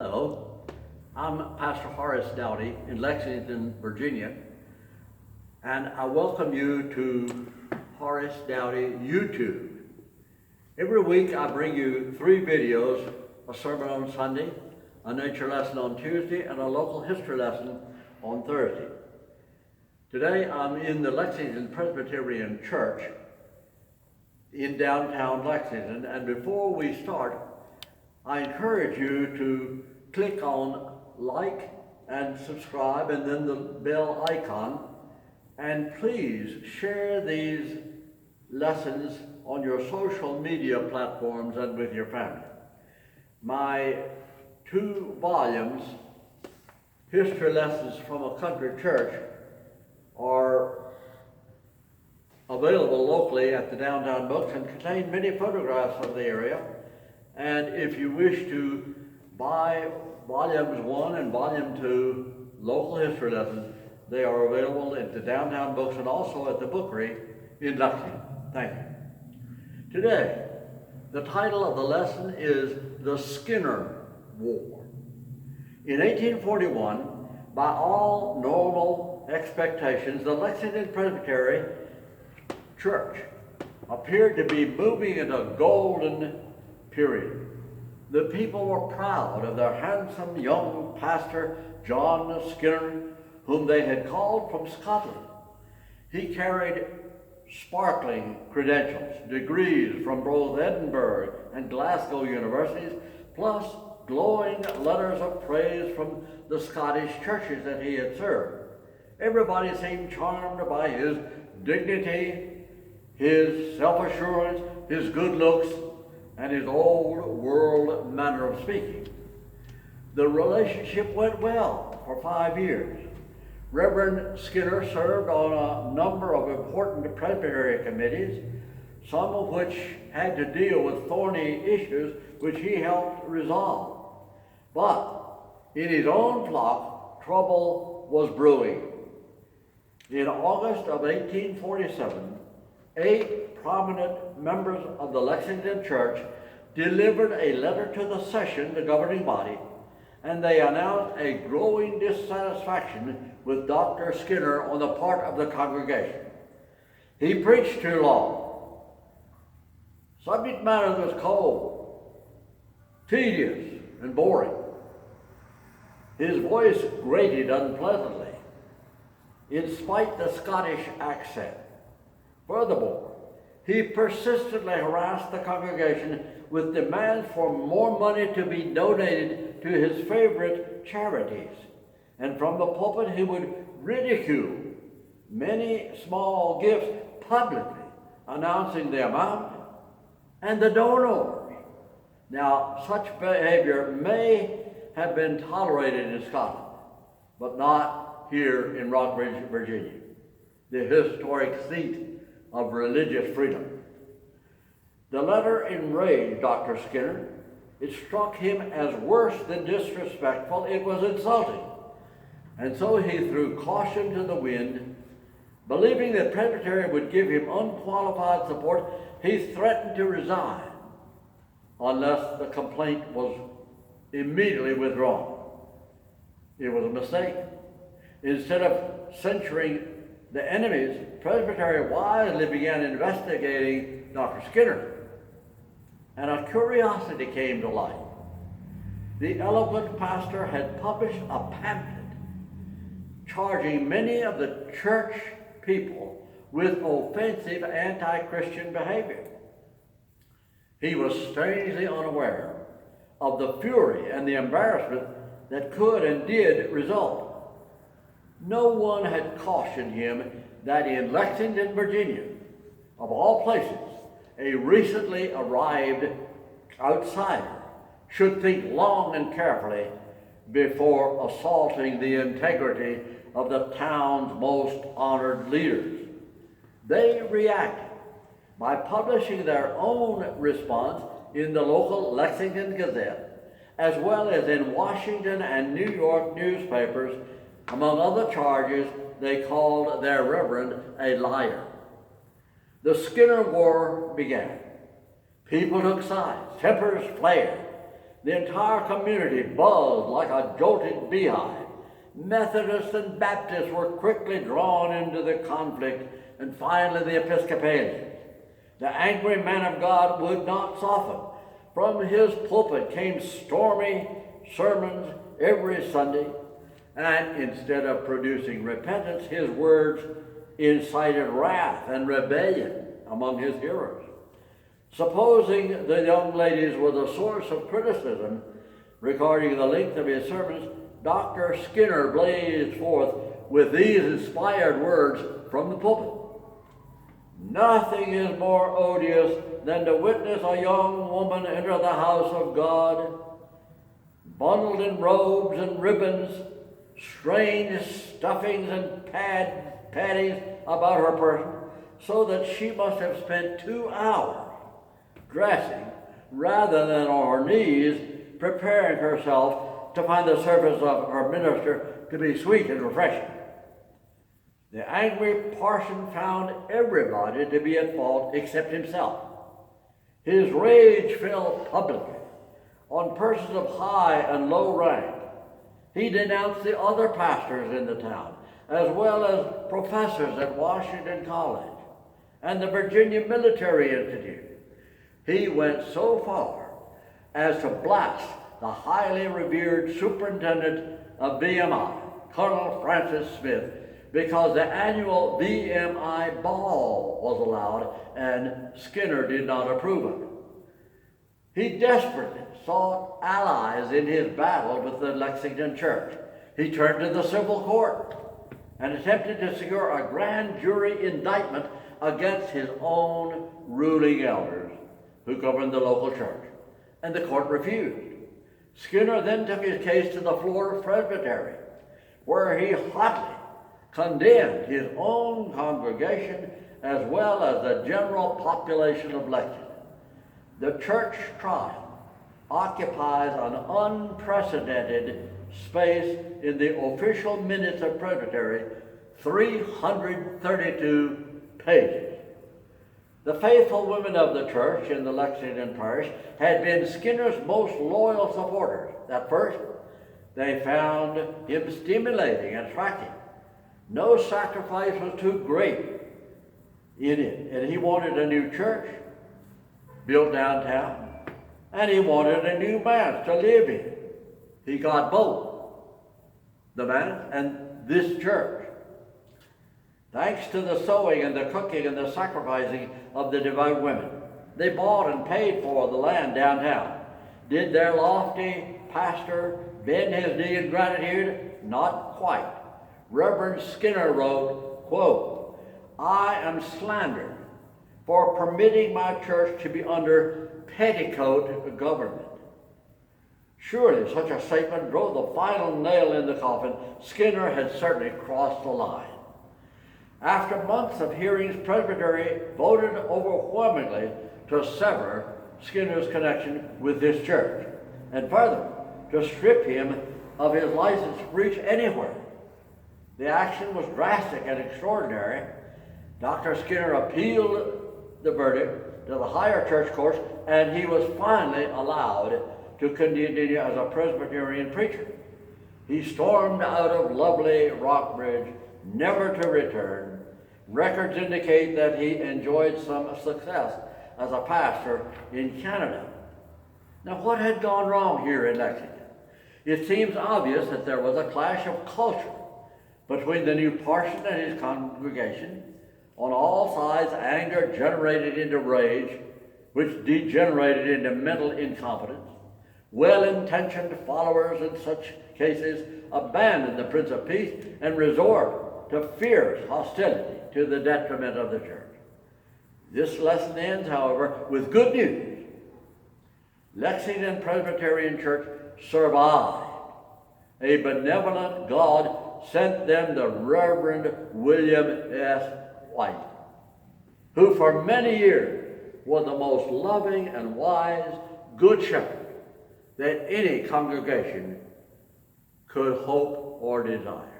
Hello, I'm Pastor Horace Douty in Lexington, Virginia, and I welcome you to Horace Douty YouTube. Every week I bring you 3 videos, a sermon on Sunday, a nature lesson on Tuesday, and a local history lesson on Thursday. Today I'm in the Lexington Presbyterian Church in downtown Lexington, and before we start, I encourage you to click on like and subscribe and then the bell icon, and please share these lessons on your social media platforms and with your family. My 2 volumes, History Lessons from a Country Church, are available locally at the Downtown Books and contain many photographs of the area. And if you wish to buy volumes 1 and volume 2, local history lessons, they are available at the Downtown Books and also at the Bookery in Lexington. Thank you. Today, the title of the lesson is The Skinner War. In 1841, by all normal expectations, the Lexington Presbyterian Church appeared to be moving in a golden period. The people were proud of their handsome young pastor, John Skinner, whom they had called from Scotland. He carried sparkling credentials, degrees from both Edinburgh and Glasgow universities, plus glowing letters of praise from the Scottish churches that he had served. Everybody seemed charmed by his dignity, his self-assurance, his good looks, and his old world manner of speaking. The relationship went well for 5 years. Reverend Skinner served on a number of important Presbyterian committees, some of which had to deal with thorny issues which he helped resolve. But in his own flock, trouble was brewing. In August of 1847, 8 prominent members of the Lexington Church delivered a letter to the session, the governing body, and they announced a growing dissatisfaction with Dr. Skinner on the part of the congregation. He preached too long. Subject matter was cold, tedious, and boring. His voice grated unpleasantly, in spite of the Scottish accent. Furthermore, he persistently harassed the congregation with demands for more money to be donated to his favorite charities. And from the pulpit, he would ridicule many small gifts publicly, announcing the amount and the donors. Now, such behavior may have been tolerated in Scotland, but not here in Rockbridge, Virginia, the historic seat of religious freedom. The letter enraged Dr. Skinner. It struck him as worse than disrespectful. It was insulting. And so he threw caution to the wind. Believing that Presbyterian would give him unqualified support, he threatened to resign unless the complaint was immediately withdrawn. It was a mistake. Instead of censuring the enemies, Presbyterian wisely began investigating Dr. Skinner, and a curiosity came to light. The eloquent pastor had published a pamphlet charging many of the church people with offensive anti-Christian behavior. He was strangely unaware of the fury and the embarrassment that could and did result. No one had cautioned him that in Lexington, Virginia, of all places, a recently arrived outsider should think long and carefully before assaulting the integrity of the town's most honored leaders. They reacted by publishing their own response in the local Lexington Gazette, as well as in Washington and New York newspapers. Among other charges, they called their reverend a liar. The Skinner War began. People took sides, tempers flared, The entire community buzzed like a jolted beehive. Methodists and Baptists were quickly drawn into the conflict, and finally the Episcopalians. The angry man of God would not soften. From his pulpit came stormy sermons every Sunday, and instead of producing repentance, his words incited wrath and rebellion among his hearers. Supposing the young ladies were the source of criticism regarding the length of his sermons, Dr. Skinner blazed forth with these inspired words from the pulpit. Nothing is more odious than to witness a young woman enter the house of God, bundled in robes and ribbons, strange stuffings and paddings about her person, so that she must have spent 2 hours dressing rather than on her knees preparing herself to find the service of her minister to be sweet and refreshing. The angry parson found everybody to be at fault except himself. His rage fell publicly on persons of high and low rank. He denounced the other pastors in the town, as well as professors at Washington College and the Virginia Military Institute. He went so far as to blast the highly revered superintendent of VMI, Colonel Francis Smith, because the annual VMI ball was allowed and Skinner did not approve of it. He desperately sought allies in his battle with the Lexington church. He turned to the civil court and attempted to secure a grand jury indictment against his own ruling elders who governed the local church, and the court refused. Skinner then took his case to the Florida Presbytery, where he hotly condemned his own congregation as well as the general population of Lexington. The church trial occupies an unprecedented space in the official minutes of Presbytery, 332 pages. The faithful women of the church in the Lexington parish had been Skinner's most loyal supporters. At first, they found him stimulating and attractive. No sacrifice was too great in it, and he wanted a new church built downtown, and he wanted a new manse to live in. He got both, the manse and this church. Thanks to the sewing and the cooking and the sacrificing of the devout women, they bought and paid for the land downtown. Did their lofty pastor bend his knee in gratitude? Not quite. Reverend Skinner wrote, quote, "I am slandered for permitting my church to be under petticoat government." Surely such a statement drove the final nail in the coffin. Skinner had certainly crossed the line. After months of hearings, Presbytery voted overwhelmingly to sever Skinner's connection with this church, and further, to strip him of his license to preach anywhere. The action was drastic and extraordinary. Dr. Skinner appealed the verdict to the higher church courts, and he was finally allowed to continue as a Presbyterian preacher. He stormed out of lovely Rockbridge, never to return. Records indicate that he enjoyed some success as a pastor in Canada. Now, what had gone wrong here in Lexington? It seems obvious that there was a clash of culture between the new parson and his congregation. On all sides, anger generated into rage, which degenerated into mental incompetence. Well-intentioned followers in such cases abandon the Prince of Peace and resort to fierce hostility to the detriment of the church. This lesson ends, however, with good news. Lexington Presbyterian Church survived. A benevolent God sent them the Reverend William S. White, who for many years was the most loving and wise good shepherd that any congregation could hope or desire.